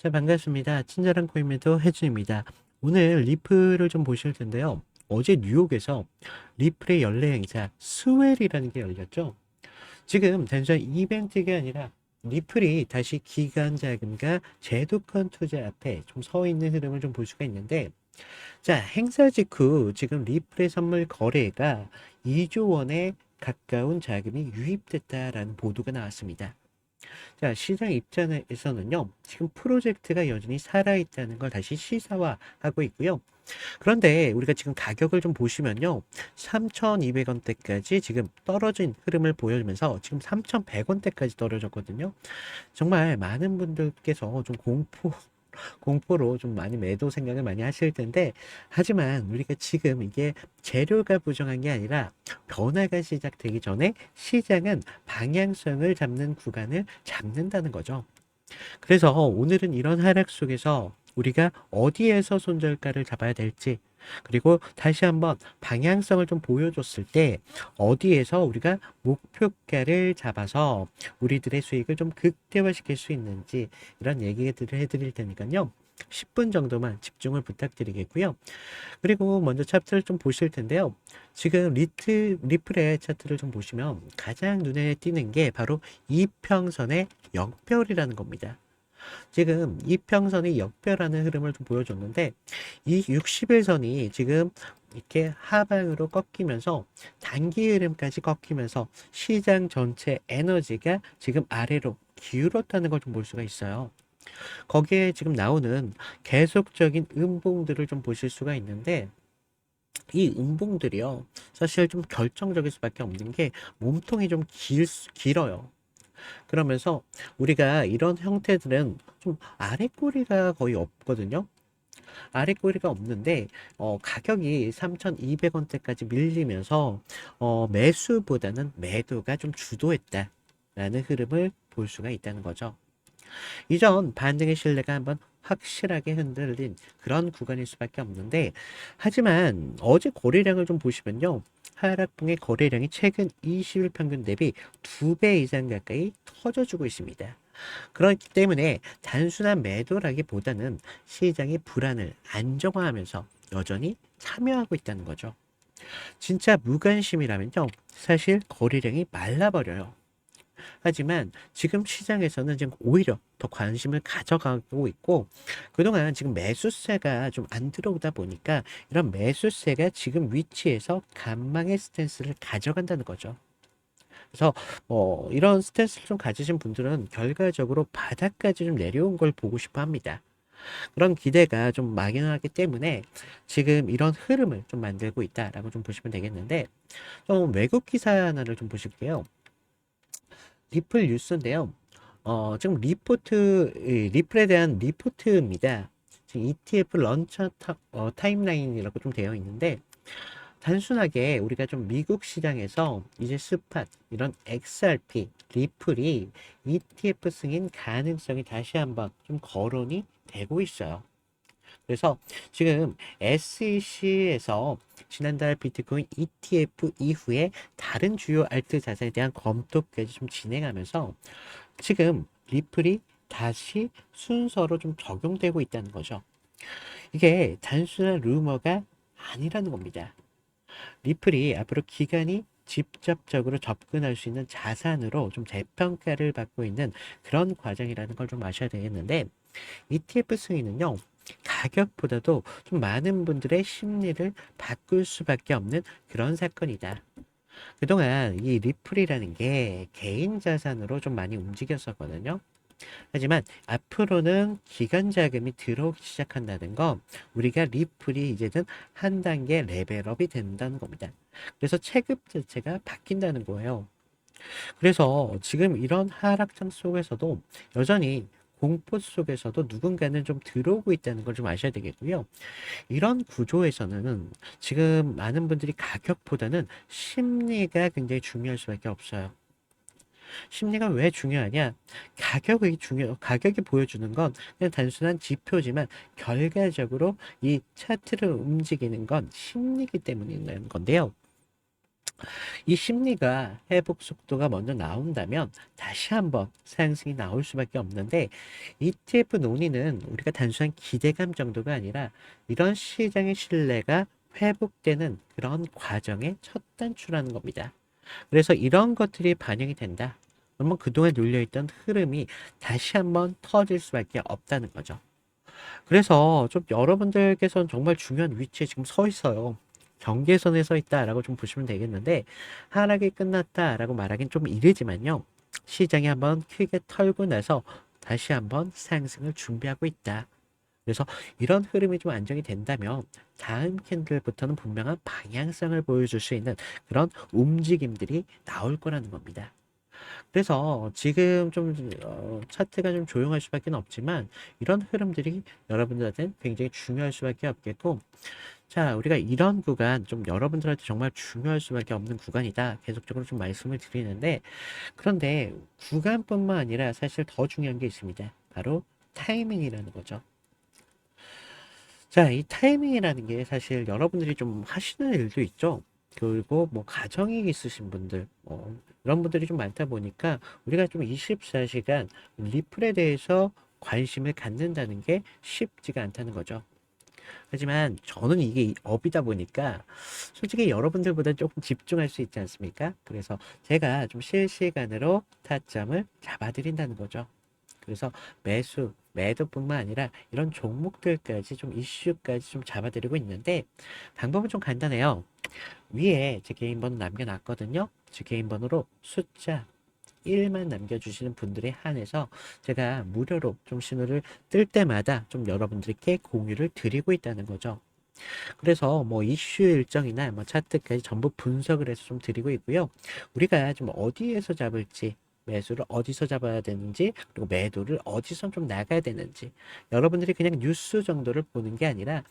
자, 반갑습니다. 친절한 코인매도 혜준입니다. 오늘 리플을 좀 보실 텐데요. 어제 뉴욕에서 리플의 연례 행사 스웰이라는 게 열렸죠. 지금 단순한 이벤트가 아니라 리플이 다시 기관 자금과 제도권 투자 앞에 좀 서 있는 흐름을 좀 볼 수가 있는데, 자, 행사 직후 지금 리플의 선물 거래가 2조 원에 가까운 자금이 유입됐다라는 보도가 나왔습니다. 자, 시장 입장에서는요, 지금 프로젝트가 여전히 살아있다는 걸 다시 시사화하고 있고요. 그런데 우리가 지금 가격을 좀 보시면요, 3,200원대까지 지금 떨어진 흐름을 보여주면서 지금 3,100원대까지 떨어졌거든요. 정말 많은 분들께서 좀 공포로 좀 많이 매도 생각을 많이 하실 텐데, 하지만 우리가 지금 이게 재료가 부정한 게 아니라 변화가 시작되기 전에 시장은 방향성을 잡는 구간을 잡는다는 거죠. 그래서 오늘은 이런 하락 속에서 우리가 어디에서 손절가를 잡아야 될지, 그리고 다시 한번 방향성을 좀 보여줬을 때 어디에서 우리가 목표가를 잡아서 우리들의 수익을 좀 극대화시킬 수 있는지, 이런 얘기들을 해드릴 테니까요. 10분 정도만 집중을 부탁드리겠고요. 그리고 먼저 차트를 좀 보실 텐데요. 지금 리플의 차트를 좀 보시면 가장 눈에 띄는 게 바로 이평선의 역별이라는 겁니다. 지금 이평선이 역별하는 흐름을 좀 보여줬는데, 이 60일선이 지금 이렇게 하방으로 꺾이면서 단기 흐름까지 꺾이면서 시장 전체 에너지가 지금 아래로 기울었다는 걸 좀 볼 수가 있어요. 거기에 지금 나오는 계속적인 음봉들을 좀 보실 수가 있는데, 이 음봉들이요, 사실 좀 결정적일 수밖에 없는 게 몸통이 좀 길어요. 그러면서 우리가 이런 형태들은 좀 아래 꼬리가 거의 없거든요. 아래 꼬리가 없는데 가격이 3,200원대까지 밀리면서 매수보다는 매도가 좀 주도했다라는 흐름을 볼 수가 있다는 거죠. 이전 반등의 신뢰가 한번 확실하게 흔들린 그런 구간일 수밖에 없는데, 하지만 어제 거래량을 좀 보시면요, 하락봉의 거래량이 최근 20일 평균 대비 2배 이상 가까이 터져주고 있습니다. 그렇기 때문에 단순한 매도라기보다는 시장의 불안을 안정화하면서 여전히 참여하고 있다는 거죠. 진짜 무관심이라면요, 사실 거래량이 말라버려요. 하지만 지금 시장에서는 지금 오히려 더 관심을 가져가고 있고, 그동안 지금 매수세가 좀 안 들어오다 보니까 이런 매수세가 지금 위치에서 간망의 스탠스를 가져간다는 거죠. 그래서 이런 스탠스를 좀 가지신 분들은 결과적으로 바닥까지 좀 내려온 걸 보고 싶어 합니다. 그런 기대가 좀 막연하기 때문에 지금 이런 흐름을 좀 만들고 있다라고 좀 보시면 되겠는데, 좀 외국 기사 하나를 좀 보실게요. 리플 뉴스인데요. 지금 리플에 대한 리포트입니다. 지금 ETF 런처 타임라인이라고 좀 되어 있는데, 단순하게 우리가 좀 미국 시장에서 이제 스팟, 이런 XRP, 리플이 ETF 승인 가능성이 다시 한번 좀 거론이 되고 있어요. 그래서 지금 SEC에서 지난달 비트코인 ETF 이후에 다른 주요 알트 자산에 대한 검토까지 좀 진행하면서 지금 리플이 다시 순서로 좀 적용되고 있다는 거죠. 이게 단순한 루머가 아니라는 겁니다. 리플이 앞으로 기관이 직접적으로 접근할 수 있는 자산으로 좀 재평가를 받고 있는 그런 과정이라는 걸 좀 아셔야 되겠는데, ETF 승인은요, 가격보다도 좀 많은 분들의 심리를 바꿀 수밖에 없는 그런 사건이다. 그동안 이 리플이라는 게 개인 자산으로 좀 많이 움직였었거든요. 하지만 앞으로는 기관 자금이 들어오기 시작한다는 건 우리가 리플이 이제는 한 단계 레벨업이 된다는 겁니다. 그래서 체급 자체가 바뀐다는 거예요. 그래서 지금 이런 하락장 속에서도 여전히 공포 속에서도 누군가는 좀 들어오고 있다는 걸 좀 아셔야 되겠고요. 이런 구조에서는 지금 많은 분들이 가격보다는 심리가 굉장히 중요할 수밖에 없어요. 심리가 왜 중요하냐? 가격이 보여주는 건 그냥 단순한 지표지만 결과적으로 이 차트를 움직이는 건 심리이기 때문인 건데요. 이 심리가 회복 속도가 먼저 나온다면 다시 한번 상승이 나올 수밖에 없는데, ETF 논의는 우리가 단순한 기대감 정도가 아니라 이런 시장의 신뢰가 회복되는 그런 과정의 첫 단추라는 겁니다. 그래서 이런 것들이 반영이 된다. 그러면 그동안 눌려있던 흐름이 다시 한번 터질 수밖에 없다는 거죠. 그래서 좀 여러분들께서는 정말 중요한 위치에 지금 서 있어요. 경계선에 서 있다라고 좀 보시면 되겠는데, 하락이 끝났다라고 말하긴 좀 이르지만요. 시장이 한번 크게 털고 나서 다시 한번 상승을 준비하고 있다. 그래서 이런 흐름이 좀 안정이 된다면 다음 캔들부터는 분명한 방향성을 보여줄 수 있는 그런 움직임들이 나올 거라는 겁니다. 그래서 지금 좀 차트가 좀 조용할 수밖에 없지만 이런 흐름들이 여러분들한테는 굉장히 중요할 수밖에 없겠고, 자, 우리가 이런 구간 좀 여러분들한테 정말 중요할 수밖에 없는 구간이다 계속적으로 좀 말씀을 드리는데, 그런데 구간뿐만 아니라 사실 더 중요한 게 있습니다. 바로 타이밍이라는 거죠. 자, 이 타이밍이라는 게 사실 여러분들이 좀 하시는 일도 있죠. 그리고 뭐 가정이 있으신 분들, 이런 분들이 좀 많다 보니까 우리가 좀 24시간 리플에 대해서 관심을 갖는다는 게 쉽지가 않다는 거죠. 하지만 저는 이게 업이다 보니까 솔직히 여러분들보다 조금 집중할 수 있지 않습니까? 그래서 제가 좀 실시간으로 타점을 잡아드린다는 거죠. 그래서 매수, 매도뿐만 아니라 이런 종목들까지 좀 이슈까지 좀 잡아드리고 있는데, 방법은 좀 간단해요. 위에 제 개인 번호 남겨놨거든요. 제 개인 번호로 숫자 1만 남겨주시는 분들에 한해서 제가 무료로 좀 신호를 뜰 때마다 좀 여러분들께 공유를 드리고 있다는 거죠. 그래서 뭐 이슈 일정이나 뭐 차트까지 전부 분석을 해서 좀 드리고 있고요. 우리가 좀 어디에서 잡을지, 매수를 어디서 잡아야 되는지, 그리고 매도를 어디서 좀 나가야 되는지, 여러분들이 그냥 뉴스 정도를 보는 게 아니라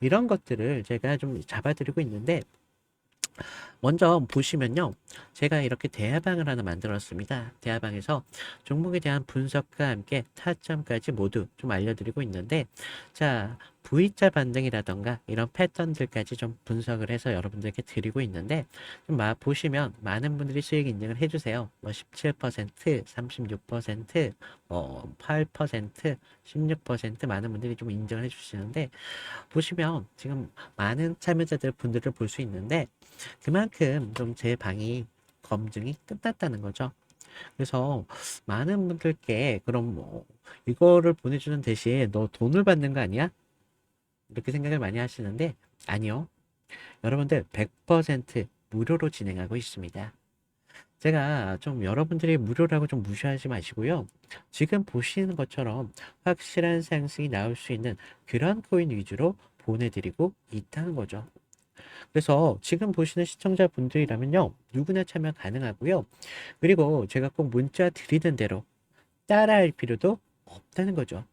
이런 것들을 제가 좀 잡아드리고 있는데, 먼저 보시면요. 제가 이렇게 대화방을 하나 만들었습니다. 대화방에서 종목에 대한 분석과 함께 타점까지 모두 좀 알려드리고 있는데, 자, V자 반등이라던가 이런 패턴들까지 좀 분석을 해서 여러분들께 드리고 있는데, 좀 보시면 많은 분들이 수익 인증을 해주세요. 뭐 17%, 36%, 8%, 16% 많은 분들이 좀 인정을 해주시는데, 보시면 지금 많은 참여자들 분들을 볼 수 있는데, 그만큼 좀 제 방이 검증이 끝났다는 거죠. 그래서 많은 분들께 그럼 뭐 이거를 보내주는 대신 너 돈을 받는 거 아니야? 이렇게 생각을 많이 하시는데, 아니요. 여러분들 100% 무료로 진행하고 있습니다. 제가 좀 여러분들이 무료라고 좀 무시하지 마시고요. 지금 보시는 것처럼 확실한 상승이 나올 수 있는 그런 코인 위주로 보내드리고 있다는 거죠. 그래서 지금 보시는 시청자분들이라면요, 누구나 참여 가능하고요. 그리고 제가 꼭 문자 드리는 대로 따라할 필요도 없다는 거죠.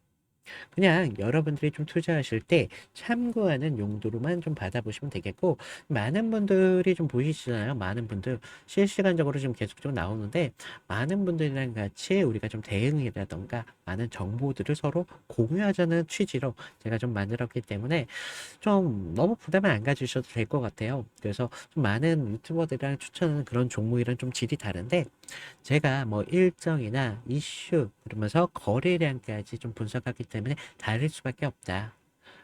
그냥 여러분들이 좀 투자하실 때 참고하는 용도로만 좀 받아보시면 되겠고, 많은 분들이 좀 보이시잖아요. 많은 분들 실시간적으로 지금 계속적으로 나오는데, 많은 분들이랑 같이 우리가 좀 대응이라던가 많은 정보들을 서로 공유하자는 취지로 제가 좀 만들었기 때문에 좀 너무 부담을 안 가지셔도 될 것 같아요. 그래서 좀 많은 유튜버들이랑 추천하는 그런 종목이랑 좀 질이 다른데, 제가 뭐 일정이나 이슈 그러면서 거래량까지 좀 분석하기 때문에 다를 수밖에 없다.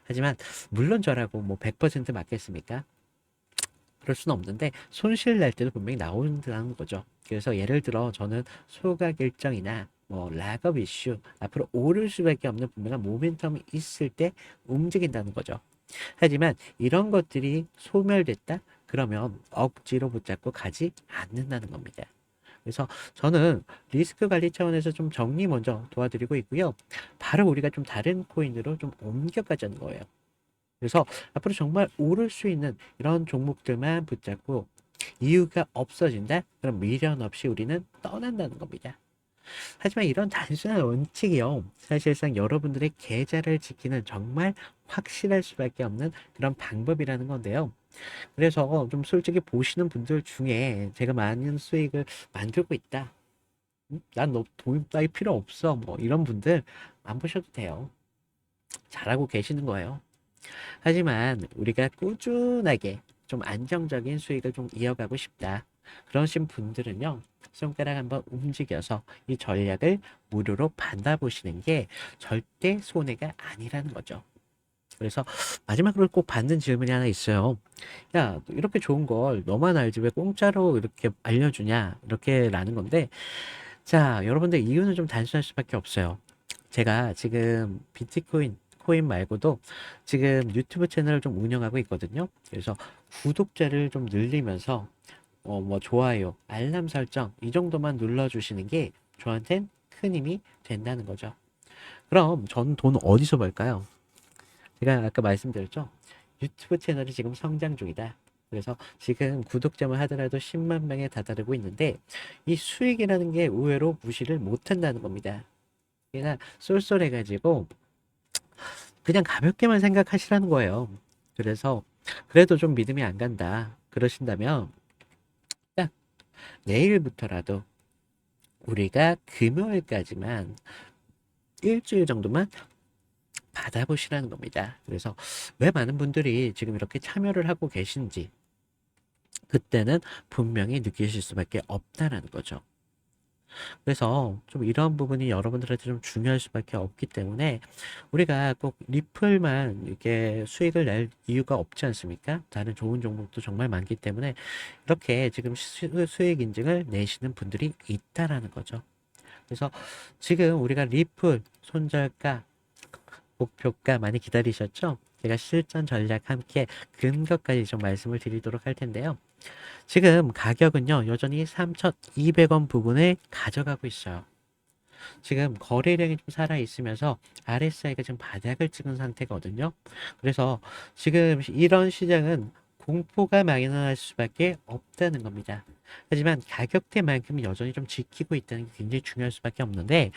하지만 물론 저라고 뭐 100% 맞겠습니까? 그럴 수는 없는데 손실 날 때도 분명히 나온다는 거죠. 그래서 예를 들어 저는 소각 일정이나 뭐 락업 이슈 앞으로 오를 수밖에 없는 분명한 모멘텀이 있을 때 움직인다는 거죠. 하지만 이런 것들이 소멸됐다? 그러면 억지로 붙잡고 가지 않는다는 겁니다. 그래서 저는 리스크 관리 차원에서 좀 정리 먼저 도와드리고 있고요. 바로 우리가 좀 다른 코인으로 좀 옮겨가자는 거예요. 그래서 앞으로 정말 오를 수 있는 이런 종목들만 붙잡고 이유가 없어진다? 그럼 미련 없이 우리는 떠난다는 겁니다. 하지만 이런 단순한 원칙이요. 사실상 여러분들의 계좌를 지키는 정말 확실할 수밖에 없는 그런 방법이라는 건데요. 그래서 좀 솔직히 보시는 분들 중에 제가 많은 수익을 만들고 있다. 난 너 돈 따위 필요 없어. 뭐 이런 분들 안 보셔도 돼요. 잘하고 계시는 거예요. 하지만 우리가 꾸준하게 좀 안정적인 수익을 좀 이어가고 싶다. 그러신 분들은요, 손가락 한번 움직여서 이 전략을 무료로 받아보시는 게 절대 손해가 아니라는 거죠. 그래서 마지막으로 꼭 받는 질문이 하나 있어요. 야, 이렇게 좋은 걸 너만 알지 왜 공짜로 이렇게 알려주냐? 이렇게라는 건데, 자, 여러분들 이유는 좀 단순할 수밖에 없어요. 제가 지금 비트코인, 코인 말고도 지금 유튜브 채널을 좀 운영하고 있거든요. 그래서 구독자를 좀 늘리면서 뭐 좋아요, 알람 설정 이 정도만 눌러주시는 게 저한텐 큰 힘이 된다는 거죠. 그럼 전 돈 어디서 벌까요? 제가 아까 말씀드렸죠. 유튜브 채널이 지금 성장 중이다. 그래서 지금 구독자만 하더라도 10만 명에 다다르고 있는데 이 수익이라는 게 의외로 무시를 못한다는 겁니다. 그냥 쏠쏠해가지고 그냥 가볍게만 생각하시라는 거예요. 그래서 그래도 좀 믿음이 안 간다. 그러신다면 딱 내일부터라도 우리가 금요일까지만 일주일 정도만 받아보시라는 겁니다. 그래서 왜 많은 분들이 지금 이렇게 참여를 하고 계신지 그때는 분명히 느끼실 수밖에 없다라는 거죠. 그래서 좀 이런 부분이 여러분들한테 좀 중요할 수밖에 없기 때문에 우리가 꼭 리플만 이렇게 수익을 낼 이유가 없지 않습니까? 다른 좋은 종목도 정말 많기 때문에 이렇게 지금 수익 인증을 내시는 분들이 있다라는 거죠. 그래서 지금 우리가 리플, 손절가, 목표가 많이 기다리셨죠? 제가 실전 전략 함께 근거까지 좀 말씀을 드리도록 할 텐데요. 지금 가격은요, 여전히 3,200원 부분을 가져가고 있어요. 지금 거래량이 좀 살아있으면서 RSI가 지금 바닥을 찍은 상태거든요. 그래서 지금 이런 시장은 공포가 막연할 수밖에 없다는 겁니다. 하지만 가격대만큼 여전히 좀 지키고 있다는 게 굉장히 중요할 수밖에 없는데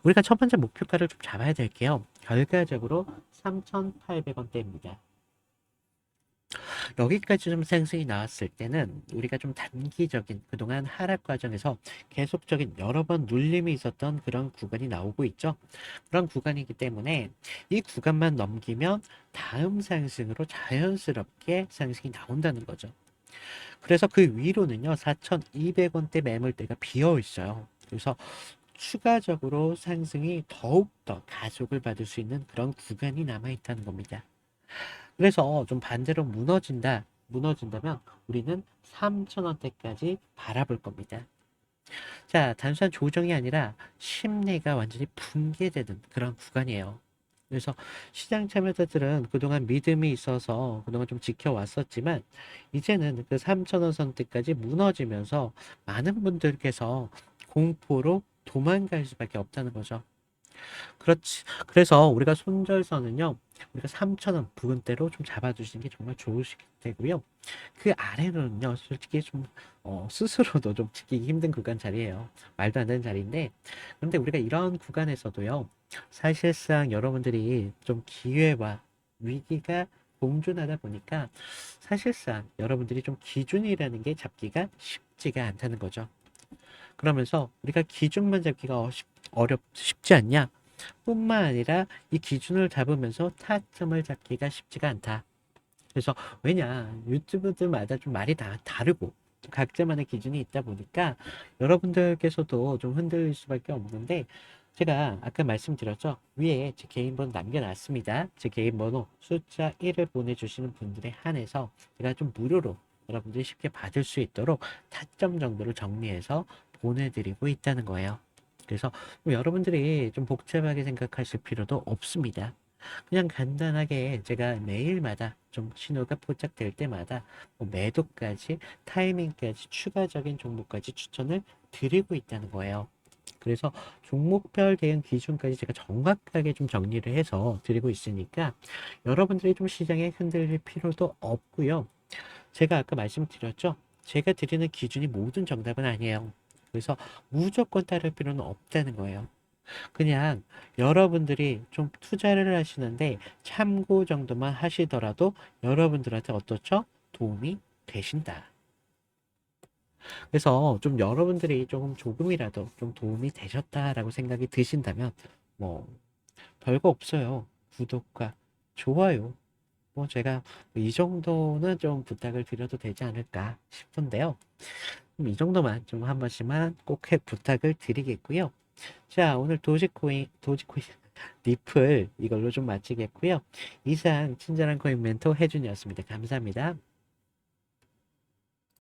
우리가 첫 번째 목표가를 좀 잡아야 될게요. 결과적으로 3,800원대입니다. 여기까지 좀 상승이 나왔을 때는 우리가 좀 단기적인 그동안 하락 과정에서 계속적인 여러 번 눌림이 있었던 그런 구간이 나오고 있죠. 그런 구간이기 때문에 이 구간만 넘기면 다음 상승으로 자연스럽게 상승이 나온다는 거죠. 그래서 그 위로는요, 4,200원대 매물대가 비어 있어요. 그래서 추가적으로 상승이 더욱더 가속을 받을 수 있는 그런 구간이 남아 있다는 겁니다. 그래서 좀 반대로 무너진다면 우리는 3,000원대까지 바라볼 겁니다. 자, 단순한 조정이 아니라 심리가 완전히 붕괴되는 그런 구간이에요. 그래서 시장 참여자들은 그동안 믿음이 있어서 그동안 좀 지켜왔었지만 이제는 그 3,000원 선대까지 무너지면서 많은 분들께서 공포로 도망갈 수밖에 없다는 거죠. 그렇지. 그래서 우리가 손절선은요, 우리가 3,000원 부근대로 좀 잡아주시는 게 정말 좋으실 테고요. 그 아래로는요, 솔직히 좀, 스스로도 좀 지키기 힘든 구간 자리예요. 말도 안 되는 자리인데, 그런데 우리가 이런 구간에서도요, 사실상 여러분들이 좀 기회와 위기가 공존하다 보니까 사실상 여러분들이 좀 기준이라는 게 잡기가 쉽지가 않다는 거죠. 그러면서 우리가 기준만 잡기가 쉽지 않냐? 뿐만 아니라 이 기준을 잡으면서 타점을 잡기가 쉽지가 않다. 그래서 왜냐 유튜브들마다 좀 말이 다 다르고 각자만의 기준이 있다 보니까 여러분들께서도 좀 흔들릴 수밖에 없는데 제가 아까 말씀드렸죠. 위에 제 개인 번호 남겨놨습니다. 제 개인 번호 숫자 1을 보내주시는 분들에 한해서 제가 좀 무료로 여러분들이 쉽게 받을 수 있도록 타점 정도를 정리해서 보내드리고 있다는 거예요. 그래서 여러분들이 좀 복잡하게 생각하실 필요도 없습니다. 그냥 간단하게 제가 매일마다 좀 신호가 포착될 때마다 뭐 매도까지 타이밍까지 추가적인 종목까지 추천을 드리고 있다는 거예요. 그래서 종목별 대응 기준까지 제가 정확하게 좀 정리를 해서 드리고 있으니까 여러분들이 좀 시장에 흔들릴 필요도 없고요. 제가 아까 말씀드렸죠. 제가 드리는 기준이 모든 정답은 아니에요. 그래서 무조건 따를 필요는 없다는 거예요. 그냥 여러분들이 좀 투자를 하시는데 참고 정도만 하시더라도 여러분들한테 어떻죠? 도움이 되신다. 그래서 좀 여러분들이 조금 조금이라도 좀 도움이 되셨다라고 생각이 드신다면 뭐 별거 없어요. 구독과 좋아요 뭐 제가 이 정도는 좀 부탁을 드려도 되지 않을까 싶은데요. 이 정도만 좀 한 번씩만 꼭 부탁을 드리겠고요. 자, 오늘 도지코인 리플 이걸로 좀 마치겠고요. 이상 친절한 코인 멘토 혜준이었습니다. 감사합니다.